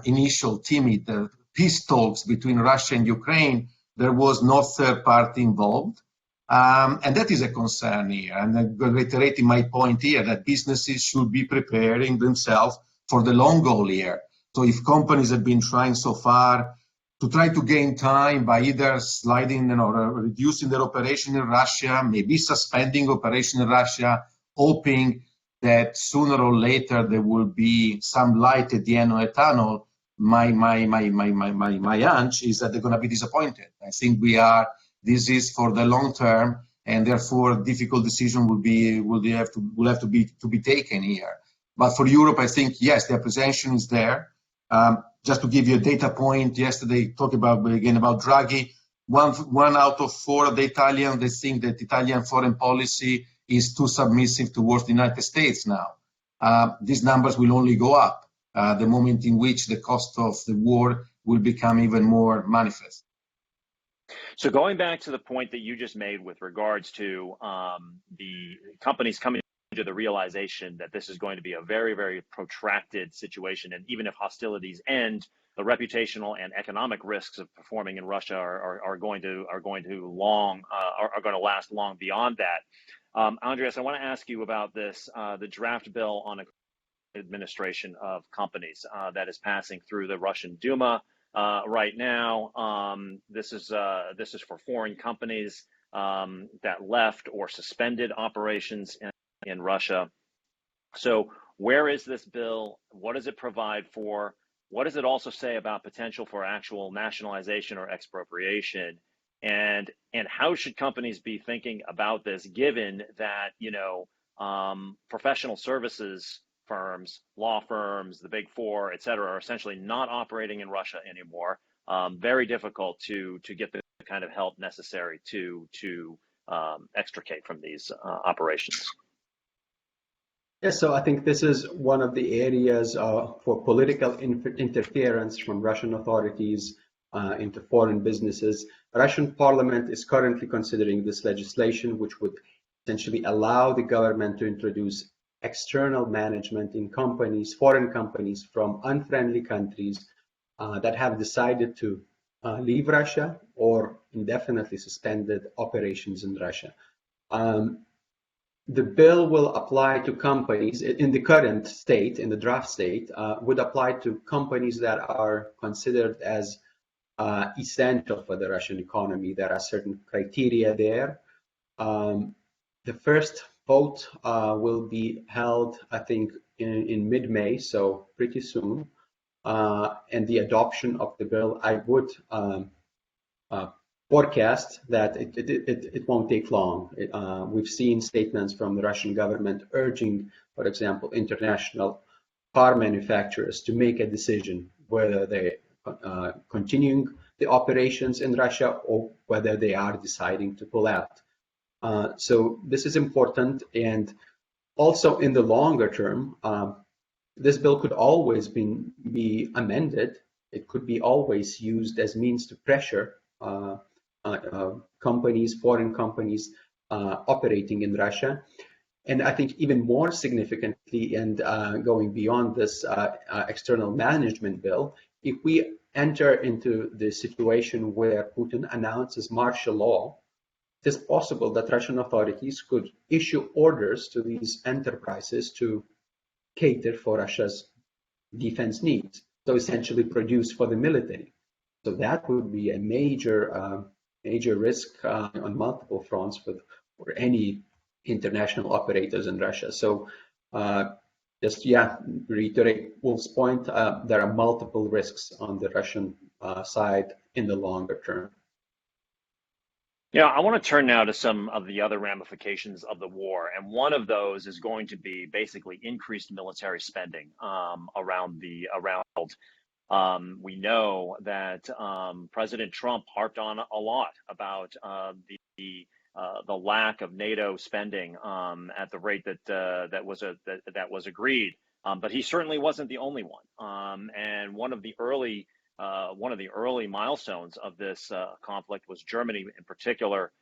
initial timid peace talks between Russia and Ukraine, there was no third party involved. And that is a concern here. And I'm reiterating my point here that businesses should be preparing themselves for the long goal here. So if companies have been trying so far to try to gain time by either sliding or reducing their operation in Russia, maybe suspending operation in Russia, hoping that sooner or later there will be some light at the end of the tunnel, my hunch is that they're going to be disappointed. I think this is for the long term, and therefore difficult decision will have to be taken here. But for Europe, I think yes, the apprehension is there. Just to give you a data point, yesterday talked about Draghi. One out of four of the Italians, they think that Italian foreign policy is too submissive towards the United States now. These numbers will only go up the moment in which the cost of the war will become even more manifest. So going back to the point that you just made with regards to the companies coming to the realization that this is going to be a very, very protracted situation, and even if hostilities end, the reputational and economic risks of performing in Russia are going to last long beyond that. Andrius, I want to ask you about this, the draft bill on administration of companies that is passing through the Russian Duma right now. This is for foreign companies that left or suspended operations in Russia. So where is this bill? What does it provide for? What does it also say about potential for actual nationalization or expropriation? And how should companies be thinking about this, given that, you know, professional services firms, law firms, the big four, et cetera, are essentially not operating in Russia anymore? Very difficult to get the kind of help necessary to extricate from these operations. Yes, so I think this is one of the areas for political interference from Russian authorities into foreign businesses. Russian parliament is currently considering this legislation, which would essentially allow the government to introduce external management in companies, foreign companies from unfriendly countries that have decided to leave Russia or indefinitely suspended operations in Russia. The bill will apply to companies in the current state, in the draft state, would apply to companies that are considered as essential for the Russian economy. There are certain criteria there. The first vote will be held, I think, in mid-May, so pretty soon. And the adoption of the bill, I would forecast that it won't take long. We've seen statements from the Russian government urging, for example, international car manufacturers to make a decision whether they continuing the operations in Russia or whether they are deciding to pull out. So this is important, and also in the longer term, this bill could always be amended. It could be always used as means to pressure companies, foreign companies operating in Russia. And I think even more significantly, and going beyond this external management bill, if we enter into the situation where Putin announces martial law, it is possible that Russian authorities could issue orders to these enterprises to cater for Russia's defense needs, so essentially produce for the military. So that would be a major risk on multiple fronts for any international operators in Russia. So reiterate Wolf's point, there are multiple risks on the Russian side in the longer term. Yeah, I want to turn now to some of the other ramifications of the war. And one of those is going to be basically increased military spending around the world. We know that President Trump harped on a lot about the lack of NATO spending at the rate that was agreed, but he certainly wasn't the only one. And one of the early milestones of this conflict was Germany, in particular,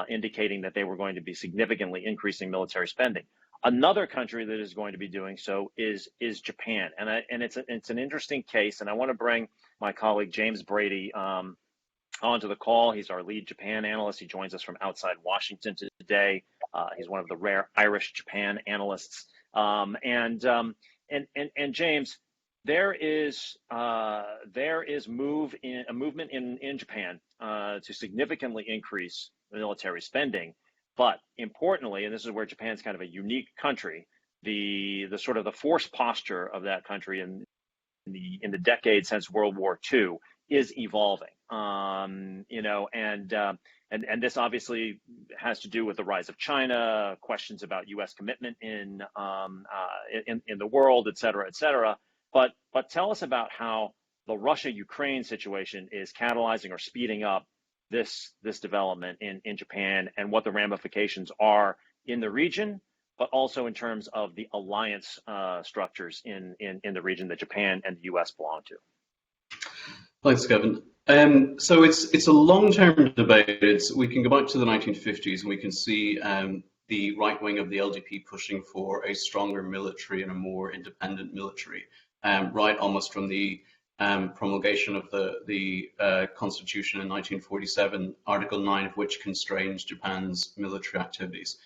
indicating that they were going to be significantly increasing military spending. Another country that is going to be doing so is Japan, and it's an interesting case. And I want to bring my colleague James Brady onto the call. He's our lead Japan analyst. He joins us from outside Washington today. He's one of the rare Irish Japan analysts. And James, there is a movement in Japan to significantly increase military spending. But importantly, and this is where Japan's kind of a unique country, the sort of the force posture of that country in the decade since World War II is evolving. And this obviously has to do with the rise of China, questions about U.S. commitment in the world, et cetera, et cetera. But tell us about how the Russia-Ukraine situation is catalyzing or speeding up this development in Japan, and what the ramifications are in the region, but also in terms of the alliance structures in the region that Japan and the U.S. belong to. Thanks, Kevin. So it's a long-term debate. We can go back to the 1950s and we can see the right wing of the LDP pushing for a stronger military and a more independent military, right almost from the promulgation of the Constitution in 1947, Article 9 of which constrains Japan's military activities.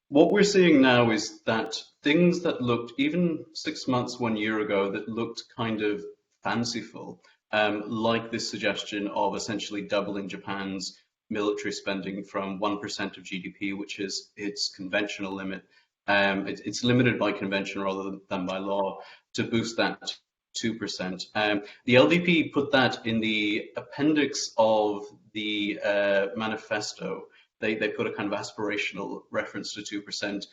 What we're seeing now is that things that looked, even 6 months, 1 year ago, that looked kind of fanciful, like this suggestion of essentially doubling Japan's military spending from 1% of GDP, which is its conventional limit. It's limited by convention rather than by law, to boost that 2%. The LDP put that in the appendix of the manifesto. They put a kind of aspirational reference to 2%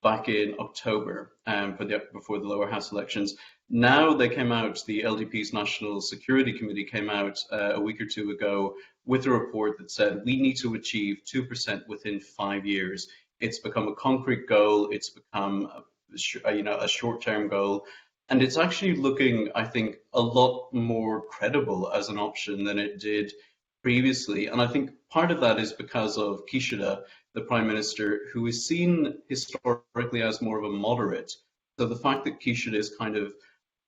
back in October before the lower house elections. Now they came out, the LDP's National Security Committee came out a week or two ago with a report that said we need to achieve 2% within 5 years. It's become a concrete goal. It's become a short-term goal. And it's actually looking, I think, a lot more credible as an option than it did previously. And I think part of that is because of Kishida, the prime minister, who is seen historically as more of a moderate. So the fact that Kishida is kind of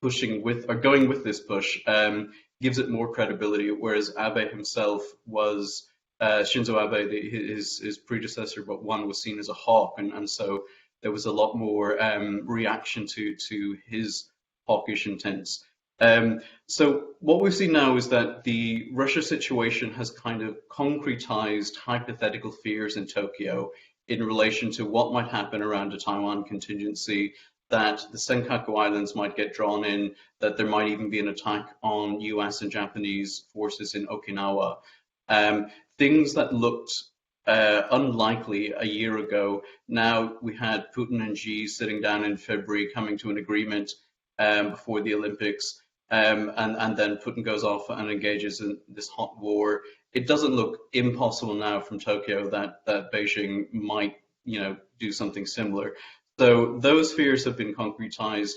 pushing with or going with this push gives it more credibility, whereas Abe himself was, Shinzo Abe, his predecessor, but one was seen as a hawk, and so there was a lot more reaction to his hawkish intents. So what we've seen now is that the Russia situation has kind of concretized hypothetical fears in Tokyo in relation to what might happen around a Taiwan contingency, that the Senkaku Islands might get drawn in, that there might even be an attack on US and Japanese forces in Okinawa. Things that looked unlikely a year ago. Now we had Putin and Xi sitting down in February, coming to an agreement before the Olympics, and then Putin goes off and engages in this hot war. It doesn't look impossible now from Tokyo that Beijing might, do something similar. So those fears have been concretized,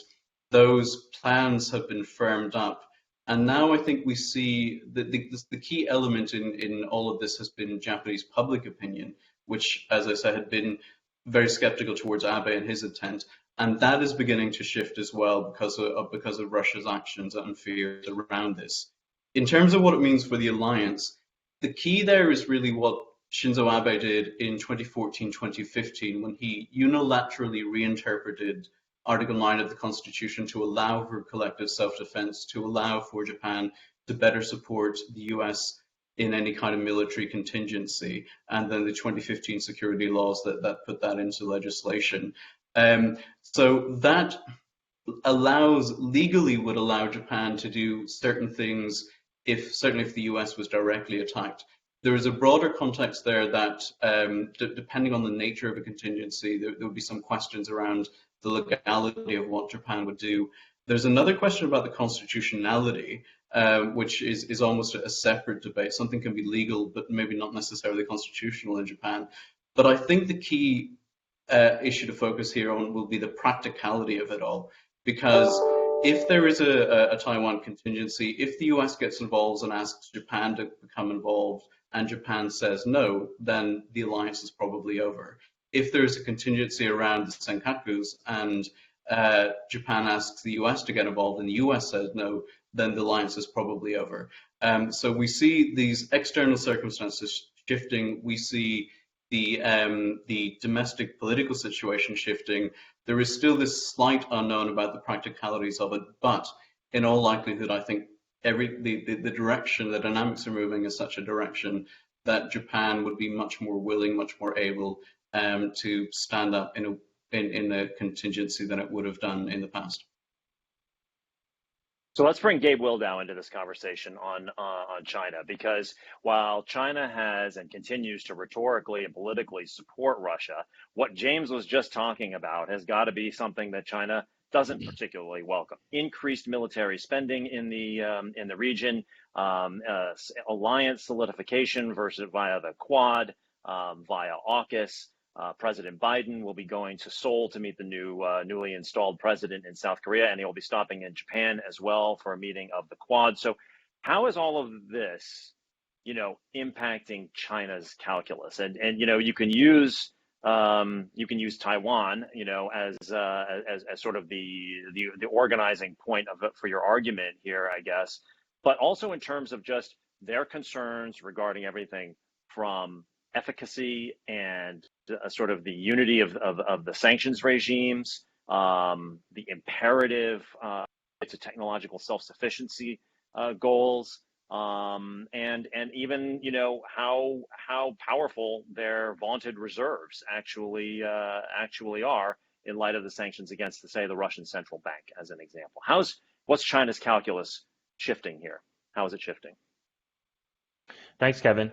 those plans have been firmed up, and now I think we see that the key element in all of this has been Japanese public opinion, which, as I said, had been very skeptical towards Abe and his intent, and that is beginning to shift as well because of Russia's actions and fears around this. In terms of what it means for the alliance, the key there is really what Shinzo Abe did in 2014-2015 when he unilaterally reinterpreted Article 9 of the Constitution to allow for collective self-defense, to allow for Japan to better support the US in any kind of military contingency, and then the 2015 security laws that put that into legislation. So that legally would allow Japan to do certain things certainly if the US was directly attacked. There is a broader context there that, depending on the nature of a contingency, there would be some questions around the legality of what Japan would do. There's another question about the constitutionality, which is almost a separate debate. Something can be legal, but maybe not necessarily constitutional in Japan. But I think the key issue to focus here on will be the practicality of it all. Because if there is a Taiwan contingency, if the US gets involved and asks Japan to become involved, and Japan says no, then the alliance is probably over. If there's a contingency around the Senkakus and Japan asks the US to get involved and the US says no, then the alliance is probably over. So we see these external circumstances shifting. We see the domestic political situation shifting. There is still this slight unknown about the practicalities of it, but in all likelihood, I think the direction, the dynamics are moving in such a direction that Japan would be much more willing, much more able to stand up in a contingency than it would have done in the past. So let's bring Gabe Wildau into this conversation on China, because while China has and continues to rhetorically and politically support Russia, what James was just talking about has got to be something that China doesn't particularly welcome. Increased military spending in the region, alliance solidification versus via the Quad, via AUKUS. President Biden will be going to Seoul to meet the newly installed president in South Korea, and he will be stopping in Japan as well for a meeting of the Quad. So how is all of this, impacting China's calculus? And you can use Taiwan, as sort of the organizing point of it for your argument here, I guess, but also in terms of just their concerns regarding everything from efficacy and sort of the unity of the sanctions regimes, the imperative to technological self-sufficiency goals, and even how powerful their vaunted reserves actually are in light of the sanctions against, say, the Russian central bank, as an example. What's China's calculus shifting here? How is it shifting? Thanks, Kevin.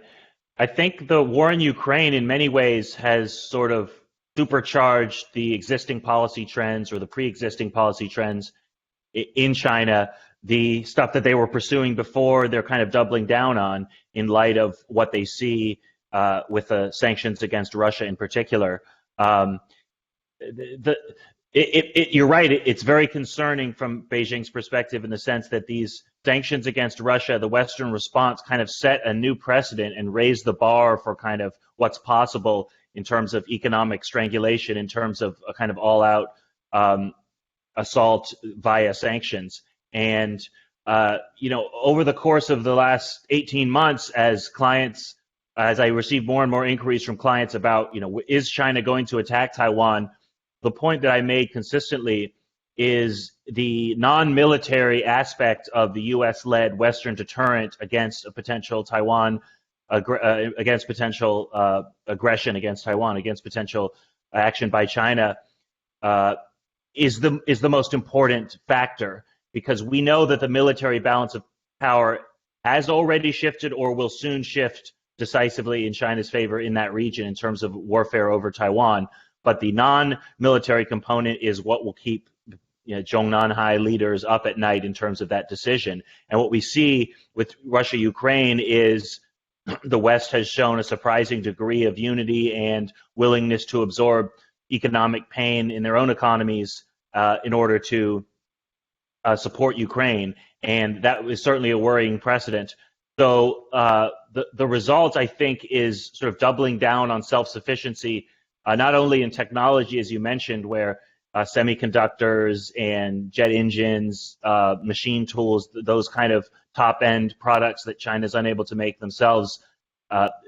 I think the war in Ukraine in many ways has sort of supercharged the existing policy trends or the pre-existing policy trends in China. The stuff that they were pursuing before, they're kind of doubling down on in light of what they see with the sanctions against Russia in particular. You're right. It's very concerning from Beijing's perspective in the sense that these sanctions against Russia, the Western response, kind of set a new precedent and raised the bar for kind of what's possible in terms of economic strangulation, in terms of a kind of all-out assault via sanctions. And over the course of the last 18 months, as I received more and more inquiries from clients about, is China going to attack Taiwan? The point that I made consistently is the non-military aspect of the U.S.-led Western deterrent against a potential against potential aggression against Taiwan, against potential action by China, is the most important factor, because we know that the military balance of power has already shifted or will soon shift decisively in China's favor in that region in terms of warfare over Taiwan. But the non-military component is what will keep Zhongnanhai leaders up at night in terms of that decision. And what we see with Russia-Ukraine is the West has shown a surprising degree of unity and willingness to absorb economic pain in their own economies in order to support Ukraine. And that is certainly a worrying precedent. So the result, I think, is sort of doubling down on self-sufficiency, not only in technology, as you mentioned, where semiconductors and jet engines, machine tools, those kind of top-end products that China is unable to make themselves,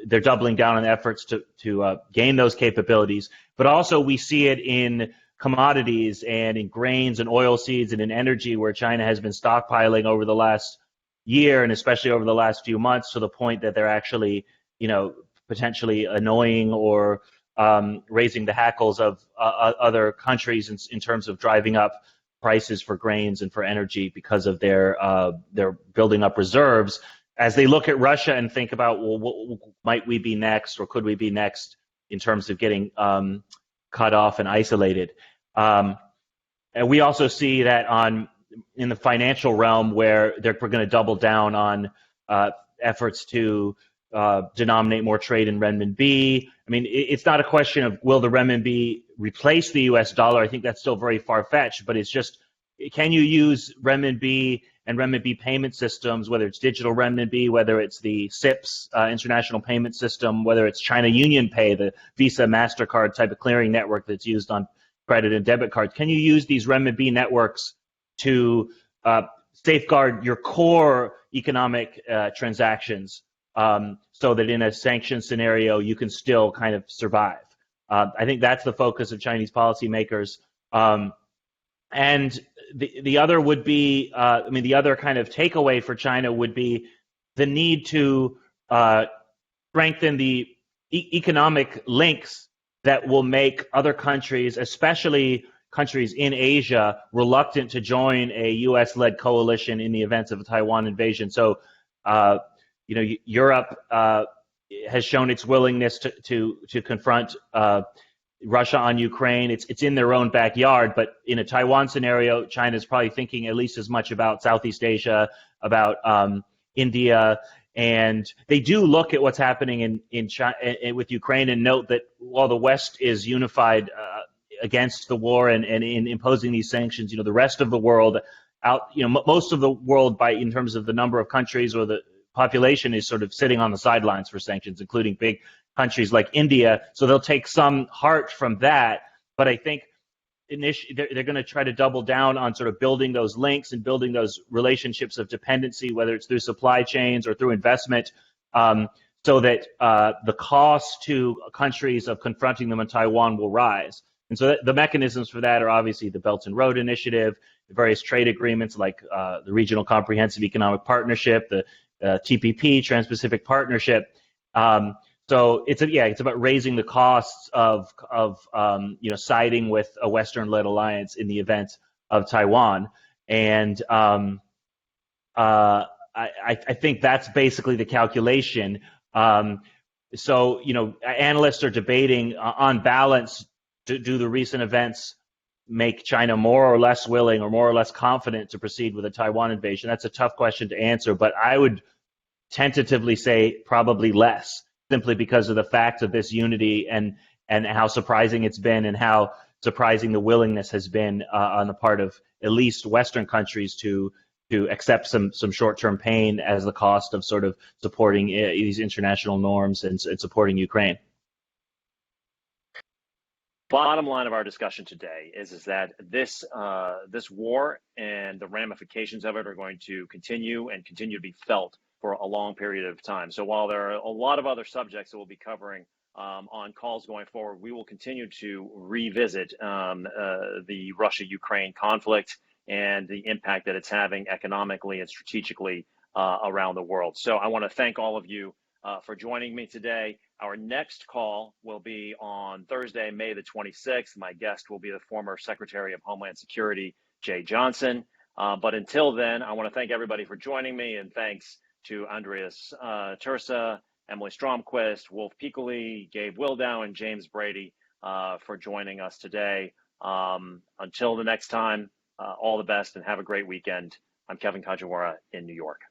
they're doubling down on efforts to gain those capabilities. But also we see it in commodities and in grains and oil seeds and in energy, where China has been stockpiling over the last year and especially over the last few months, to the point that they're actually, potentially annoying or raising the hackles of other countries in terms of driving up prices for grains and for energy because of their building up reserves. As they look at Russia and think about, well, what might we be next, or could we be next in terms of getting cut off and isolated? And we also see that in the financial realm, where they're going to double down on efforts to denominate more trade in renminbi. I mean, it's not a question of will the renminbi replace the U.S. dollar. I think that's still very far-fetched, but it's just, can you use renminbi and renminbi payment systems, whether it's digital renminbi, whether it's the CIPS, international payment system, whether it's China Union Pay, the Visa, MasterCard type of clearing network that's used on credit and debit cards. Can you use these renminbi networks to safeguard your core economic transactions, so that in a sanctions scenario you can still kind of survive? I think that's the focus of Chinese policymakers. And the other would be, the other kind of takeaway for China would be the need to strengthen the economic links that will make other countries, especially countries in Asia, reluctant to join a U.S.-led coalition in the event of a Taiwan invasion. So, Europe has shown its willingness to confront Russia on Ukraine. It's in their own backyard, but in a Taiwan scenario, China is probably thinking at least as much about Southeast Asia, about India, and they do look at what's happening in China, with Ukraine, and note that while the West is unified against the war and in imposing these sanctions, the rest of the world, most of the world, in terms of the number of countries or the population, is sort of sitting on the sidelines for sanctions, including big countries like India. So they'll take some heart from that, but I think they're going to try to double down on sort of building those links and building those relationships of dependency, whether it's through supply chains or through investment, so that the cost to countries of confronting them in Taiwan will rise. And so the mechanisms for that are obviously the Belt and Road Initiative, the various trade agreements like the Regional Comprehensive Economic Partnership, the TPP, Trans-Pacific Partnership. So it's about raising the costs of siding with a Western-led alliance in the event of Taiwan, and I think that's basically the calculation. So analysts are debating, on balance, do the recent events make China more or less willing or more or less confident to proceed with a Taiwan invasion? That's a tough question to answer, but I would tentatively say probably less, simply because of the fact of this unity and how surprising it's been, and how surprising the willingness has been on the part of at least Western countries to accept some short-term pain as the cost of sort of supporting these international norms and supporting Ukraine. Bottom line of our discussion today is that this war and the ramifications of it are going to continue to be felt for a long period of time. So while there are a lot of other subjects that we'll be covering on calls going forward, we will continue to revisit the Russia-Ukraine conflict and the impact that it's having economically and strategically around the world. So I want to thank all of you for joining me today. Our next call will be on Thursday, May the 26th. My guest will be the former Secretary of Homeland Security, Jay Johnson. But until then, I want to thank everybody for joining me, and thanks to Andrius Tursa, Emily Stromquist, Wolf Piccoli, Gabe Wildau, and James Brady for joining us today. Until the next time, all the best and have a great weekend. I'm Kevin Kajiwara in New York.